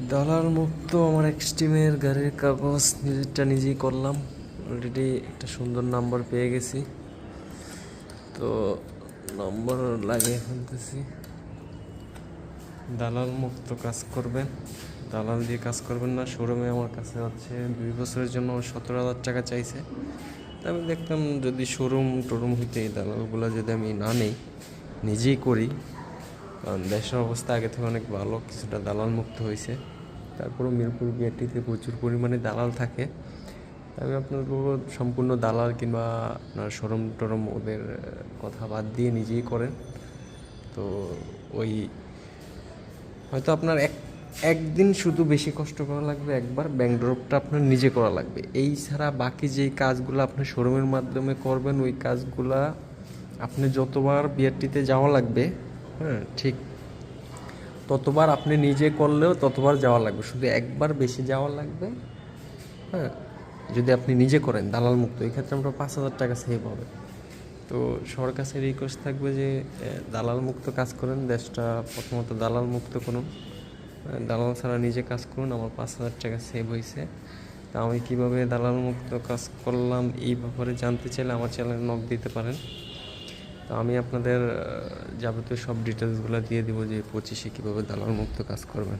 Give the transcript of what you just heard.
দালাল মুক্ত আমার এক্সট্রিমের গাড়ির কাগজ নিজেরটা নিজেই করলাম। অলরেডি একটা সুন্দর নাম্বার পেয়ে গেছি, তো নম্বর লাগিয়ে ফেলতেছি। দালাল মুক্ত কাজ করবেন, দালাল দিয়ে কাজ করবেন না। শোরুমে আমার কাছে হচ্ছে 2 বছরের জন্য 17,000 টাকা চাইছে। তা আমি দেখতাম যদি শোরুম টোরুম হইতে এই দালালগুলো যদি আমি না নেই, নিজেই করি, কারণ দেশের অবস্থা আগে থেকে অনেক ভালো, কিছুটা দালাল মুক্ত হয়েছে। তারপরেও মিরপুর বিআরটিতে প্রচুর পরিমাণে দালাল থাকে। আমি আপনার বলবো সম্পূর্ণ দালাল কিংবা আপনার শোরুম টোরুম ওদের কথা বাদ দিয়ে নিজেই করেন। তো ওই হয়তো আপনার একদিন শুধু বেশি কষ্ট করা লাগবে, একবার ব্যাংক ড্রপটা আপনার নিজে করা লাগবে। এই ছাড়া বাকি যেই কাজগুলো আপনি শোরুমের মাধ্যমে করবেন, ওই কাজগুলা আপনি যতবার বিআরটিতে যাওয়া লাগবে, হ্যাঁ ঠিক ততবার আপনি নিজে করলেও ততবার যাওয়া লাগবে, শুধু একবার বেশি যাওয়া লাগবে। হ্যাঁ, যদি আপনি নিজে করেন দালাল মুক্ত, এই ক্ষেত্রে আমরা 5,000 টাকা সেভ হবে। তো সবার কাছে রিকোয়েস্ট থাকবে যে দালাল মুক্ত কাজ করেন, দেশটা প্রথমত দালাল মুক্ত করুন, দালাল ছাড়া নিজে কাজ করুন। আমার 5,000 টাকা সেভ হয়েছে। তা আমি কীভাবে দালাল মুক্ত কাজ করলাম এই ব্যাপারে জানতে চাইলে আমার চ্যানেলে নক দিতে পারেন। তো আমি আপনাদের যাবতীয় সব ডিটেলসগুলো দিয়ে দিব যে 25-এ কীভাবে দালাল মুক্ত কাজ করবেন।